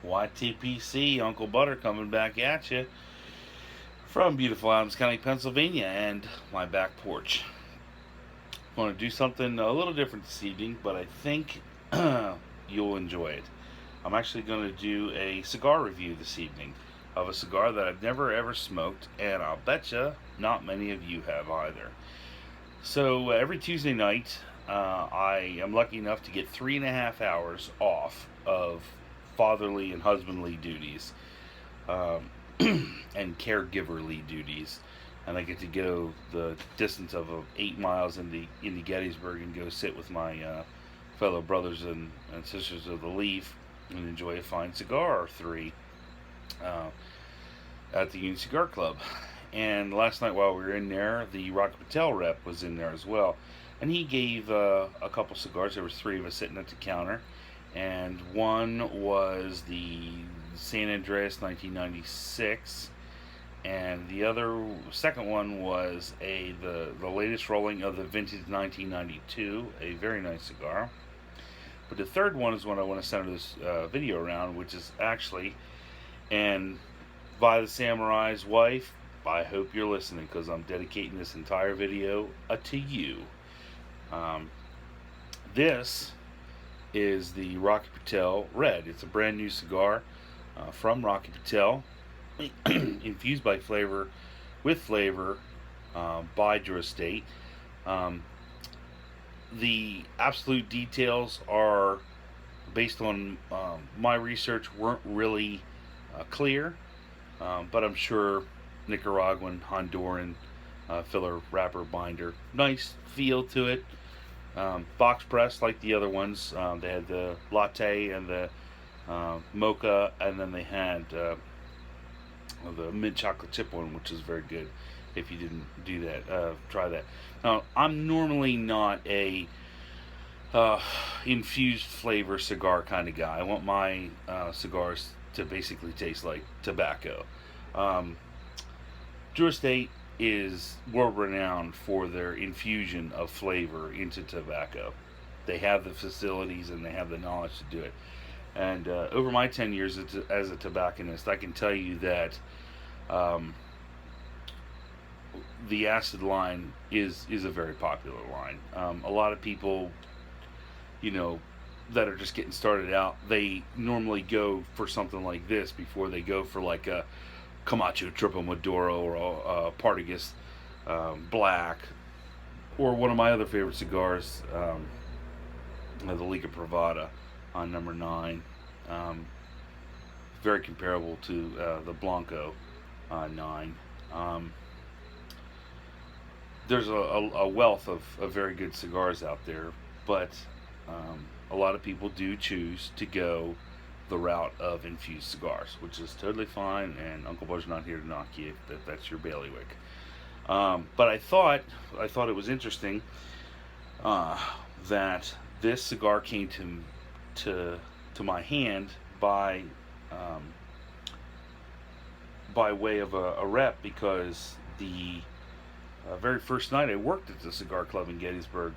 YTPC, Uncle Butter coming back at you from beautiful Adams County, Pennsylvania, and my back porch. I'm going to do something a little different this evening, but I think you'll enjoy it. I'm actually going to do a cigar review this evening of a cigar that I've never ever smoked, and I'll betcha not many of you have either. So every Tuesday night, I am lucky enough to get 3.5 hours off of fatherly and husbandly duties, um, and caregiverly duties, and I get to go the distance of 8 miles into Gettysburg and go sit with my fellow brothers and sisters of the Leaf and enjoy a fine cigar or three uh, at the Union Cigar Club. And last night while we were in there, the Rocky Patel rep was in there as well, and he gave a couple cigars. There was three of us sitting at the counter, and one was the San Andreas 1996, and the second one was the latest rolling of the vintage 1992, a very nice cigar. But the third one is what I want to center this video around, which is actually, and by the Samurai's wife, I hope you're listening because I'm dedicating this entire video to you. This is the Rocky Patel Red. It's a brand new cigar from Rocky Patel, infused with flavor by Drew Estate. The absolute details are based on my research weren't really clear, but I'm sure Nicaraguan, Honduran filler wrapper binder, nice feel to it. Box press like the other ones. They had the latte and the mocha, and then they had the mint chocolate chip one, which is very good. If you didn't do that, try that. Now, I'm normally not a infused flavor cigar kind of guy. I want my cigars to basically taste like tobacco. Drew Estate is world renowned for their infusion of flavor into tobacco. They have the facilities and they have the knowledge to do it. And over my 10 years as a tobacconist, I can tell you that um, the acid line is a very popular line. A lot of people, you know, that are just getting started out, they normally go for something like this before they go for like a Camacho Triple Maduro or a Partagas Black, or one of my other favorite cigars, the Liga Privada on number 9. Very comparable to the Blanco 9. There's a wealth of very good cigars out there, but a lot of people do choose to go the route of infused cigars, which is totally fine, and Uncle Buzz not here to knock you if that's your bailiwick. But I thought it was interesting that this cigar came to my hand by way of a rep, because the very first night I worked at the cigar club in Gettysburg,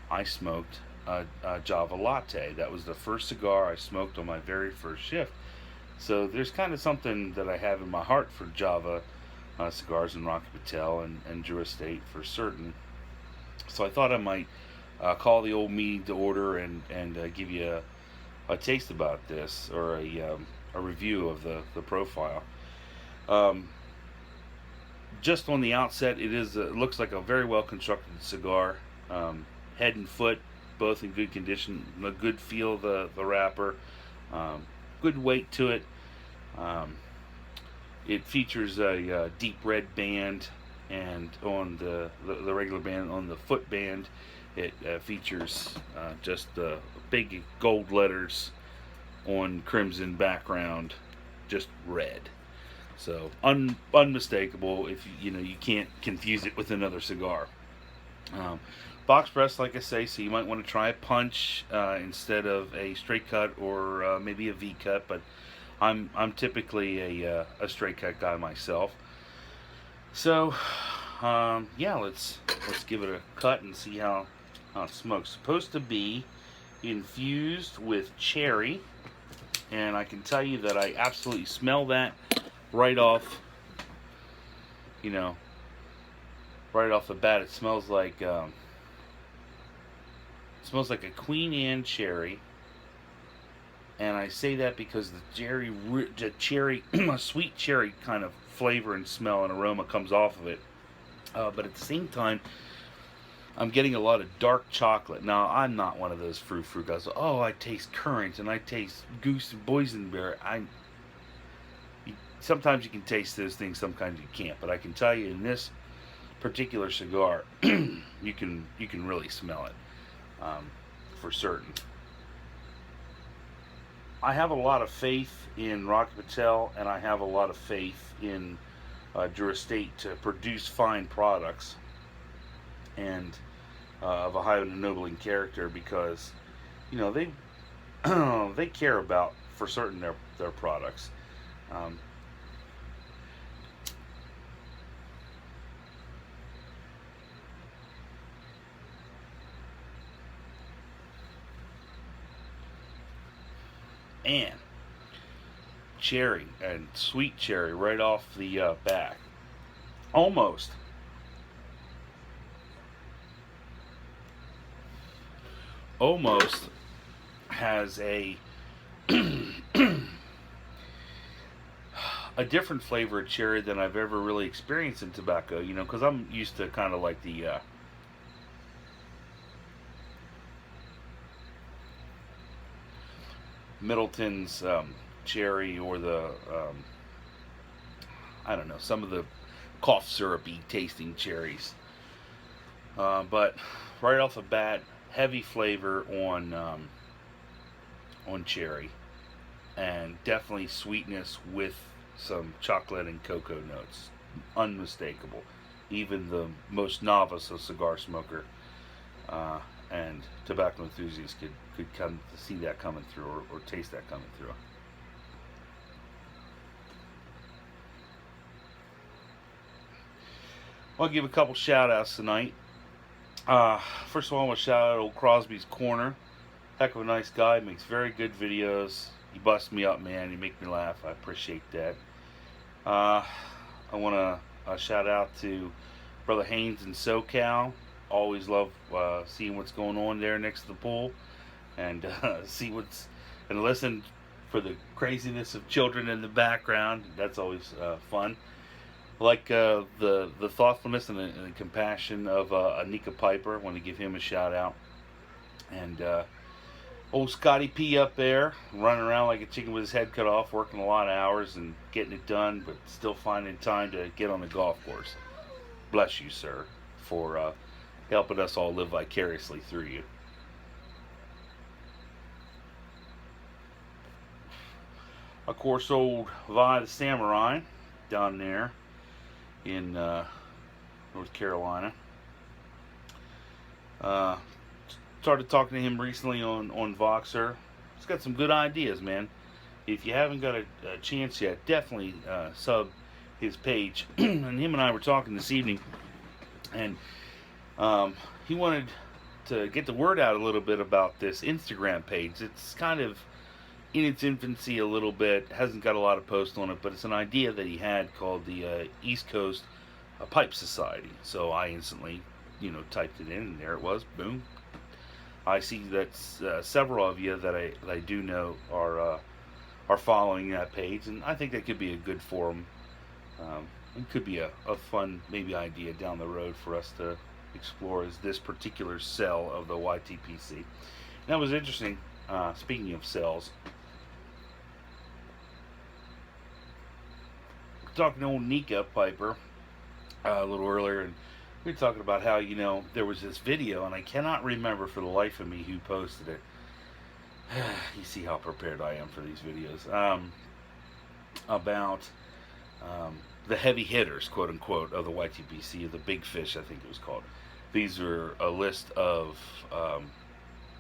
I smoked a Java Latte. That was the first cigar I smoked on my very first shift. So there's kind of something that I have in my heart for Java cigars and Rocky Patel and Drew Estate for certain. So I thought I might call the old meeting to order and give you a taste about this, or a review of the profile. Just on the outset, it looks like a very well constructed cigar. Head and foot both in good condition, a good feel of the wrapper, good weight to it. It features a deep red band, and on the regular band, on the foot band, it features just big gold letters on crimson background, just red. So unmistakable. If you can't confuse it with another cigar. Box press, like I say, so you might want to try a punch instead of a straight cut, or maybe a V cut. But I'm typically a straight cut guy myself. So yeah, let's give it a cut and see how it smokes. Supposed to be infused with cherry and I can tell you that I absolutely smell that right off, you know, right off the bat. It smells like a Queen Anne cherry, and I say that because the cherry, sweet cherry kind of flavor and smell and aroma comes off of it. But at the same time, I'm getting a lot of dark chocolate. Now, I'm not one of those frou-frou guys. Oh, I taste currant and I taste goose and boysenberry. Sometimes you can taste those things, sometimes you can't. But I can tell you, in this particular cigar, you can really smell it, for certain. I have a lot of faith in Rocky Patel, and I have a lot of faith in Drew Estate to produce fine products and of a high and ennobling character, because they they care about, for certain, their products. Um, and cherry and sweet cherry right off the back. Almost almost has a a different flavor of cherry than I've ever really experienced in tobacco. Because I'm used to kind of like the Middleton's cherry, or the I don't know, some of the cough syrupy tasting cherries. But right off the bat, heavy flavor on cherry, and definitely sweetness with some chocolate and cocoa notes, unmistakable. Even the most novice of cigar smoker and tobacco enthusiasts could come to see that coming through, or taste that coming through. I'll give a couple shout outs tonight. First of all, I want to shout out old Crosby's Corner. Heck of a nice guy, makes very good videos. You bust me up, man. You make me laugh. I appreciate that. I want to shout out to Brother Haynes in SoCal. Always love seeing what's going on there next to the pool, and and listen for the craziness of children in the background. That's always fun. Like the thoughtfulness and the compassion of Anika Piper. I want to give him a shout out. And old Scotty P up there, running around like a chicken with his head cut off, working a lot of hours and getting it done, but still finding time to get on the golf course. Bless you, sir, for helping us all live vicariously through you. Of course, old Vi the Samurai down there in North Carolina. Started talking to him recently on Voxer. He's got some good ideas, man. If you haven't got a chance yet, definitely sub his page. And him and I were talking this evening, and he wanted to get the word out a little bit about this Instagram page. It's kind of in its infancy a little bit, hasn't got a lot of posts on it, but it's an idea that he had called the East Coast Pipe Society. So I instantly, typed it in, and there it was. Boom. I see that several of you that I do know are following that page, and I think that could be a good forum. It could be a fun maybe idea down the road for us to explore, as this particular cell of the YTPC. And that was interesting. Speaking of cells, talking to old Nika Piper a little earlier, and we were talking about how there was this video, and I cannot remember for the life of me who posted it. You see how prepared I am for these videos. About the heavy hitters, quote unquote, of the YTPC, the big fish, I think it was called. These are a list of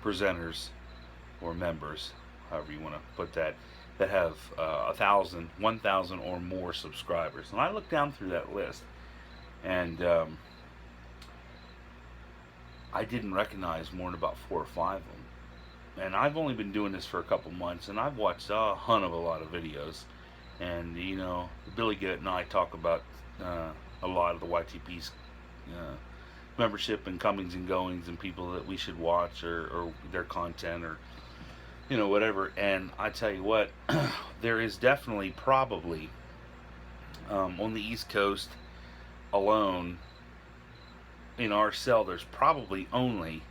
presenters or members, however you want to put that have 1,000 or more subscribers. And I looked down through that list, and I didn't recognize more than about 4 or 5 of them. And I've only been doing this for a couple months, and I've watched a ton of a lot of videos. And Billy Goat and I talk about a lot of the YTP's uh, membership and comings and goings and people that we should watch, or their content, or whatever. And I tell you what, there is definitely probably on the East Coast alone in our cell, there's probably only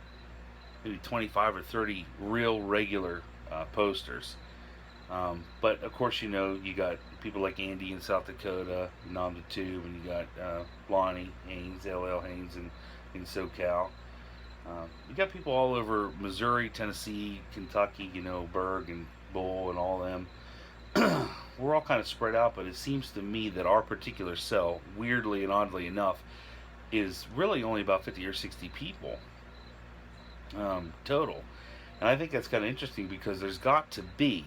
maybe 25 or 30 real regular posters. But of course, you got people like Andy in South Dakota, Nom the Tube, and you got Lonnie Haynes, LL Haynes in SoCal. You got people all over Missouri, Tennessee, Kentucky, Berg and Bull and all them. We're all kind of spread out, but it seems to me that our particular cell, weirdly and oddly enough, is really only about 50 or 60 people total. And I think that's kind of interesting because there's got to be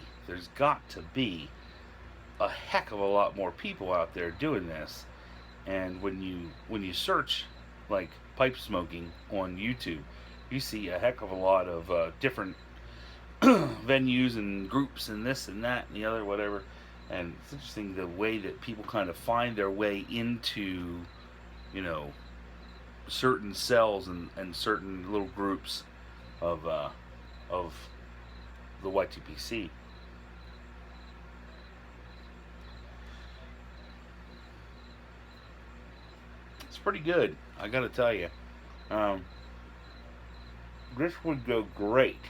a heck of a lot more people out there doing this. And when you search like pipe smoking on YouTube, you see a heck of a lot of different venues and groups and this and that and the other, whatever. And it's interesting the way that people kind of find their way into, certain cells and certain little groups of the YTPC. It's pretty good, I gotta tell you. Um, this would go great.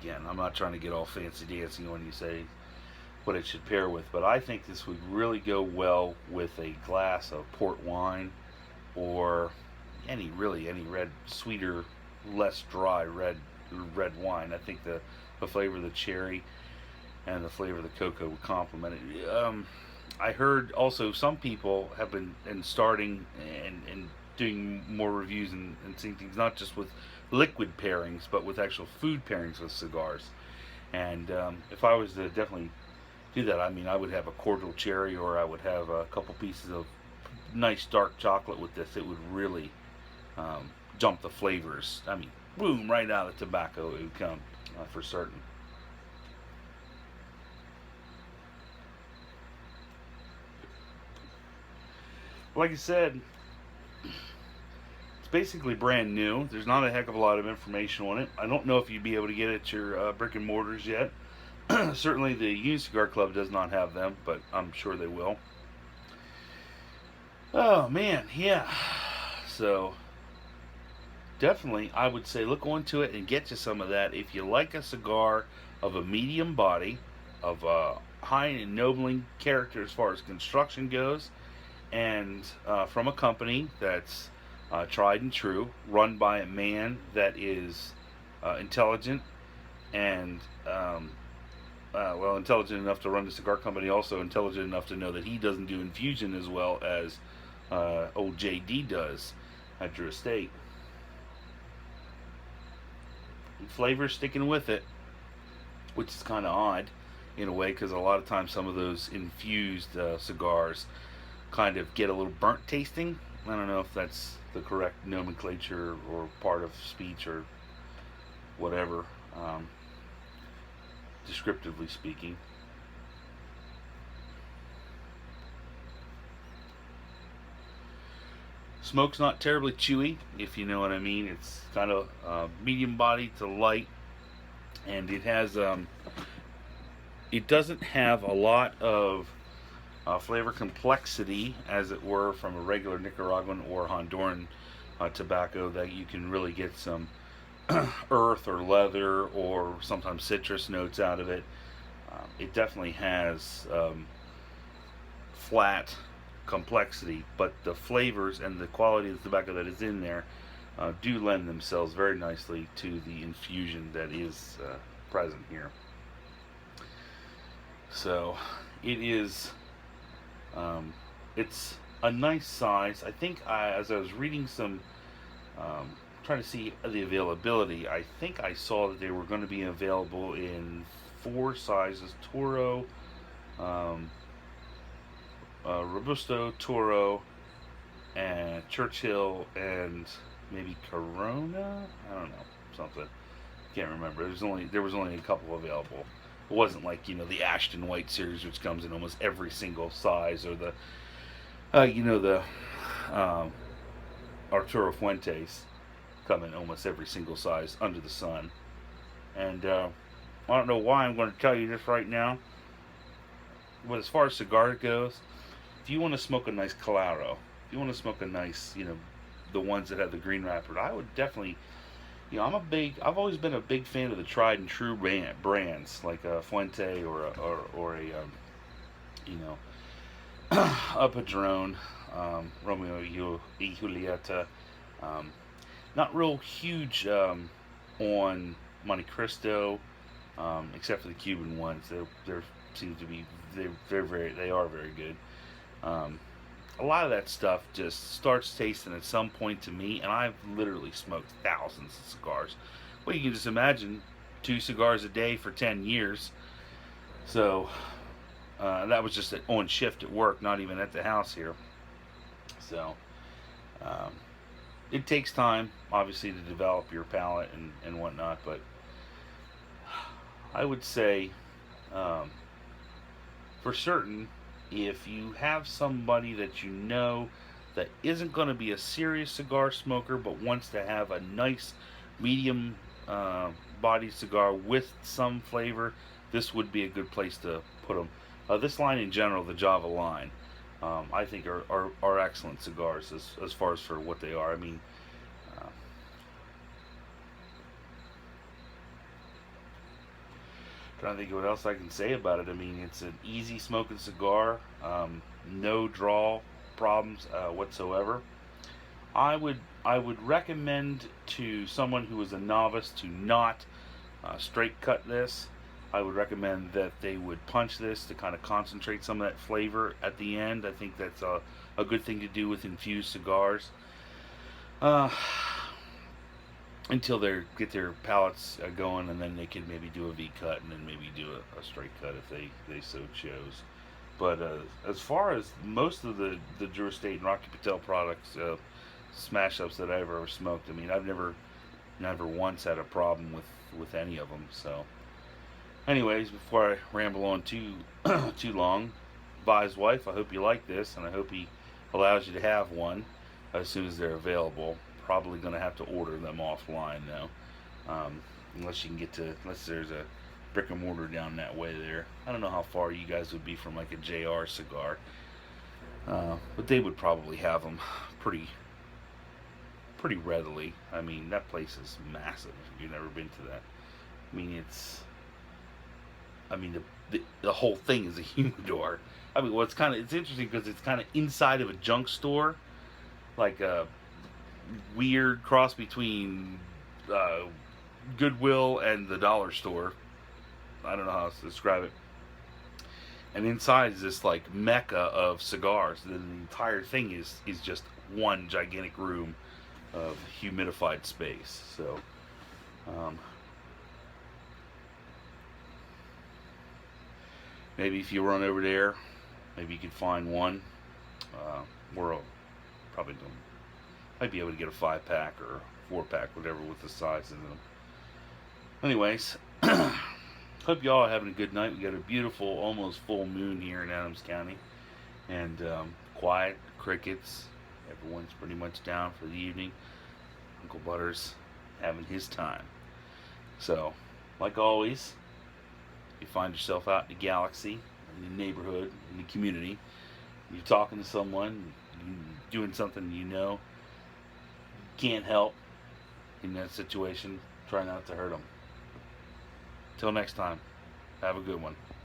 Again, I'm not trying to get all fancy dancing when you say what it should pair with, but I think this would really go well with a glass of port wine, or any red, sweeter, less dry red wine. I think the flavor of the cherry and the flavor of the cocoa would complement it. I heard also some people have been starting and doing more reviews and seeing things not just with liquid pairings, but with actual food pairings with cigars. And if I was to definitely do that, I mean, I would have a cordial cherry, or I would have a couple pieces of nice dark chocolate with this. It would really jump the flavors. I mean, boom, right out of the tobacco it would come for certain. Like I said, it's basically brand new. There's not a heck of a lot of information on it. I don't know if you'd be able to get it at your brick and mortars yet. Certainly the Union Cigar Club does not have them, but I'm sure they will. Oh man, yeah. So definitely, I would say look onto it and get you some of that. If you like a cigar of a medium body, of a high and ennobling character as far as construction goes, and from a company that's tried and true, run by a man that is intelligent and intelligent enough to run the cigar company, also intelligent enough to know that he doesn't do infusion as well as old JD does at Drew Estate. And flavor sticking with it, which is kind of odd in a way, because a lot of times some of those infused cigars kind of get a little burnt tasting. I don't know if that's the correct nomenclature or part of speech or whatever, descriptively speaking. Smoke's not terribly chewy, if you know what I mean. It's kind of medium body to light, and it doesn't have a lot of flavor complexity, as it were, from a regular Nicaraguan or Honduran tobacco, that you can really get some earth or leather or sometimes citrus notes out of it. It definitely has flat complexity, but the flavors and the quality of the tobacco that is in there do lend themselves very nicely to the infusion that is present here. So it is, it's a nice size. I think as I was reading some, trying to see the availability, I think I saw that they were going to be available in 4 sizes: Toro, Robusto, Toro, and Churchill, and maybe Corona. I don't know, something. Can't remember. There was only a couple available. It wasn't like the Ashton White series, which comes in almost every single size, or the the um, Arturo Fuentes come in almost every single size under the sun. And I don't know why I'm going to tell you this right now, but as far as cigar goes, if you want to smoke a nice Claro, if you want to smoke a nice, the ones that have the green wrapper, I would definitely, I've always been a big fan of the tried and true brands like a Fuente or a, you know, a Padron, Romeo y Julieta. Um, Not real huge on Monte Cristo, except for the Cuban ones. They seem to be they are very good. Um, a lot of that stuff just starts tasting at some point to me, and I've literally smoked thousands of cigars. Well, you can just imagine 2 cigars a day for 10 years. So that was just on shift at work, not even at the house here. So um, it takes time, obviously, to develop your palate and whatnot, but I would say um, for certain, if you have somebody that you know that isn't going to be a serious cigar smoker but wants to have a nice medium uh, bodied cigar with some flavor, this would be a good place to put them. This line in general, the Java line, I think are excellent cigars as far as for what they are. I mean, uh, trying to think of what else I can say about it. I mean, it's an easy smoking cigar, no draw problems whatsoever. I would recommend to someone who is a novice to not straight cut this. I would recommend that they would punch this to kind of concentrate some of that flavor at the end. I think that's a good thing to do with infused cigars. Uh, until they get their palates going, and then they can maybe do a V cut and then maybe do a straight cut if they so chose. But as far as most of the Drew Estate and Rocky Patel products, smash ups that I've ever smoked, I mean, I've never once had a problem with any of them. So, anyways, before I ramble on too long, Vi's wife, I hope you like this, and I hope he allows you to have one as soon as they're available. Probably going to have to order them offline though, unless you can get to unless there's a brick and mortar down that way there. I don't know how far you guys would be from like a JR cigar, but they would probably have them pretty readily. I mean, that place is massive. If you've never been to that, I mean the whole thing is a humidor. I mean, well, it's interesting because it's kind of inside of a junk store, like a weird cross between uh, Goodwill and the dollar store. I don't know how else to describe it. And inside is this like mecca of cigars. The entire thing is just one gigantic room of humidified space. So um, maybe if you run over there, maybe you could find one. Or probably don't. Might be able to get a 5 pack or a 4 pack, whatever, with the sizes in them. Anyways, hope y'all are having a good night. We got a beautiful, almost full moon here in Adams County, and quiet crickets. Everyone's pretty much down for the evening. Uncle Butter's having his time. So, like always, you find yourself out in the galaxy, in the neighborhood, in the community. You're talking to someone, you're doing something can't help in that situation. Try not to hurt them. Till next time, have a good one.